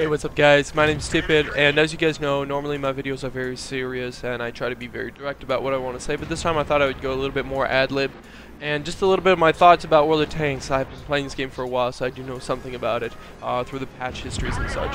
Hey, what's up guys? My name is TiPit, and as you guys know, normally my videos are very serious and I try to be very direct about what I want to say, but this time I thought I would go a little bit more ad-lib and just a little bit of my thoughts about World of Tanks. I've been playing this game for a while, so I do know something about it through the patch histories and such.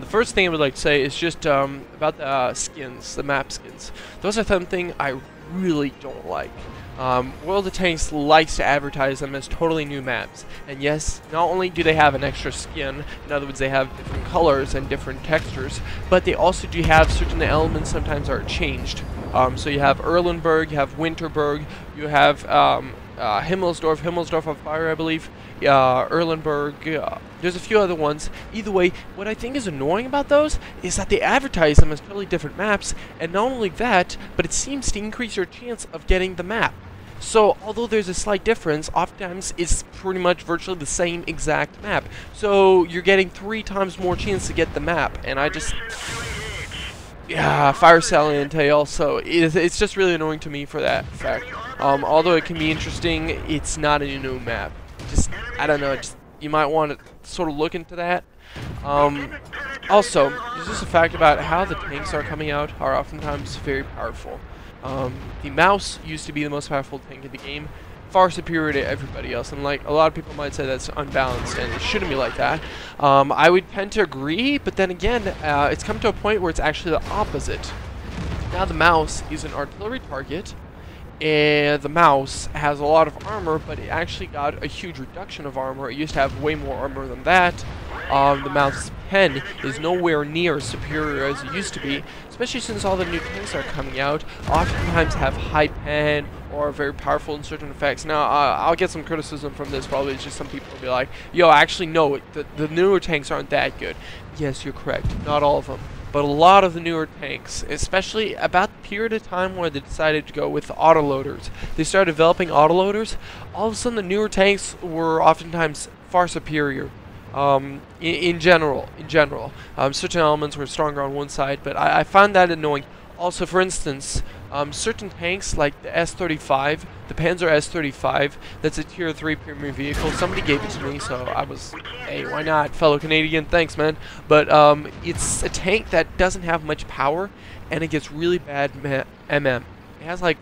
The first thing I would like to say is just about the skins, the map skins. Those are something I really don't like. World of Tanks likes to advertise them as totally new maps, and yes, not only do they have an extra skin, in other words they have different colors and different textures, but they also do have certain elements sometimes are changed. So you have Erlenberg, you have Winterberg, you have Himmelsdorf on fire I believe, Erlenberg, there's a few other ones. Either way, what I think is annoying about those is that they advertise them as totally different maps, and not only that, but it seems to increase your chance of getting the map. So, although there's a slight difference, oftentimes it's pretty much virtually the same exact map. So, you're getting 3 times more chance to get the map, and I just... yeah, Fire Salient Tail, so it's just really annoying to me for that fact. Although it can be interesting, it's not a new map. Just, I don't know, just, you might want to sort of look into that. Also, there's just a fact about how the tanks are coming out are oftentimes very powerful. The mouse used to be the most powerful tank in the game, far superior to everybody else, and like a lot of people might say that's unbalanced and it shouldn't be like that. I would tend to agree, but then again, it's come to a point where it's actually the opposite. Now the mouse is an artillery target, and the mouse has a lot of armor, but it actually got a huge reduction of armor. It used to have way more armor than that. The mouse pen is nowhere near as superior as it used to be, especially since all the new tanks are coming out, oftentimes have high pen or are very powerful in certain effects. Now, I'll get some criticism from this, probably. It's just some people will be like, yo, actually, no, the newer tanks aren't that good. Yes, you're correct. Not all of them. But a lot of the newer tanks, especially about the period of time where they decided to go with the autoloaders, they started developing autoloaders, all of a sudden the newer tanks were oftentimes far superior. In general, certain elements were stronger on one side, but I found that annoying. Also, for instance, certain tanks like the S-35, the Panzer S-35, that's a Tier 3 premium vehicle. Somebody gave it to me, so I was, hey, why not, fellow Canadian, thanks, man. But it's a tank that doesn't have much power, and it gets really bad MM. It has like,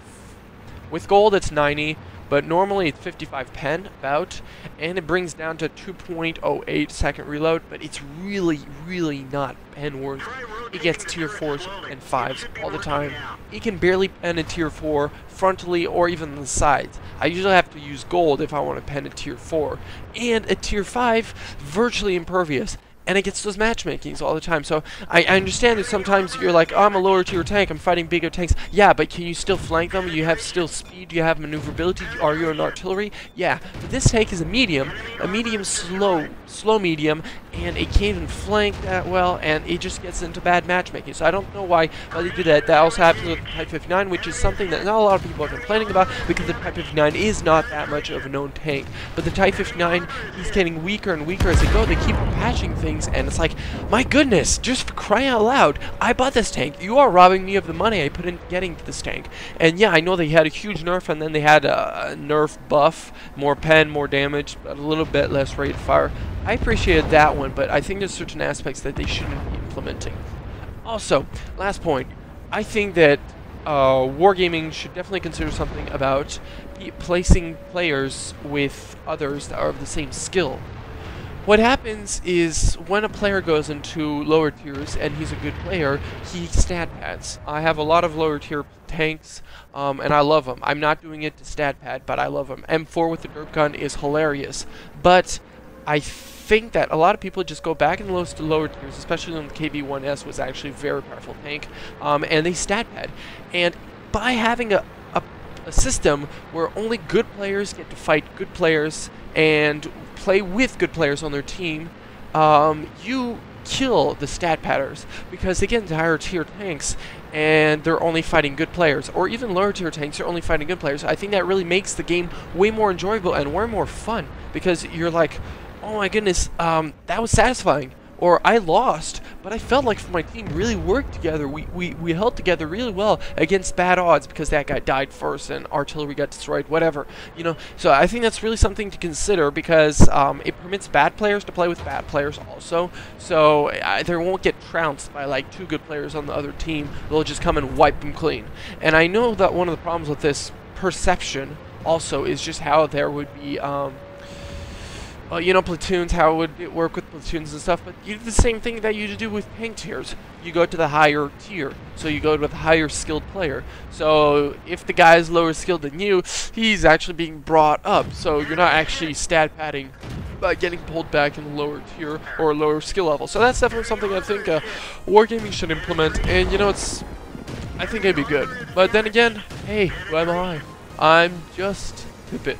with gold it's 90, but normally it's 55 pen, about, and it brings down to 2.08 second reload, but it's really, really not pen worth. It gets tier 4s and 5s all the time. It can barely pen a tier 4 frontally or even on the sides. I usually have to use gold if I want to pen a tier 4. And a tier 5, virtually impervious. And it gets those matchmakings all the time. So I understand that sometimes you're like, oh, I'm a lower tier tank, I'm fighting bigger tanks. Yeah, but can you still flank them? You have still speed, you have maneuverability, are you an artillery? Yeah, but this tank is a medium slow medium, and it can't even flank that well, and it just gets into bad matchmaking. So I don't know why they do that. That also happens with the Type 59, which is something that not a lot of people are complaining about, because the Type 59 is not that much of a known tank. But the Type 59 is getting weaker and weaker as they go. They keep patching things, and it's like, my goodness, just for crying out loud, I bought this tank. You are robbing me of the money I put in getting this tank. And yeah, I know they had a huge nerf, and then they had a nerf buff, more pen, more damage, but a little bit less rate of fire. I appreciated that one, but I think there's certain aspects that they shouldn't be implementing. Also, last point, I think that wargaming should definitely consider something about placing players with others that are of the same skill. What happens is, when a player goes into lower tiers and he's a good player, he stat pads. I have a lot of lower tier tanks, and I love them. I'm not doing it to stat pad, but I love them. M4 with the derp gun is hilarious, but I think that a lot of people just go back in the lower tiers, especially when the KV-1S was actually a very powerful tank, and they stat pad. And by having a system where only good players get to fight good players and play with good players on their team, you kill the stat padders, because they get into higher tier tanks and they're only fighting good players, or even lower tier tanks are only fighting good players. I think that really makes the game way more enjoyable and way more fun, because you're like, oh my goodness, that was satisfying. or I lost, but I felt like my team really worked together. We held together really well against bad odds because that guy died first and artillery got destroyed, whatever, you know. So I think that's really something to consider because it permits bad players to play with bad players also. So they won't get trounced by like 2 good players on the other team. They'll just come and wipe them clean. And I know that one of the problems with this perception also is just how there would be you know, platoons, how would it work with platoons and stuff, but you do the same thing that you do with tank tiers. You go to the higher tier, so you go with a higher skilled player. So if the guy is lower skilled than you, he's actually being brought up, so you're not actually stat padding by getting pulled back in the lower tier or lower skill level. So that's definitely something I think Wargaming should implement, and you know, I think it'd be good. But then again, hey, who am I? I'm just TiPit.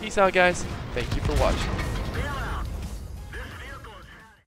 Peace out, guys. Thank you for watching.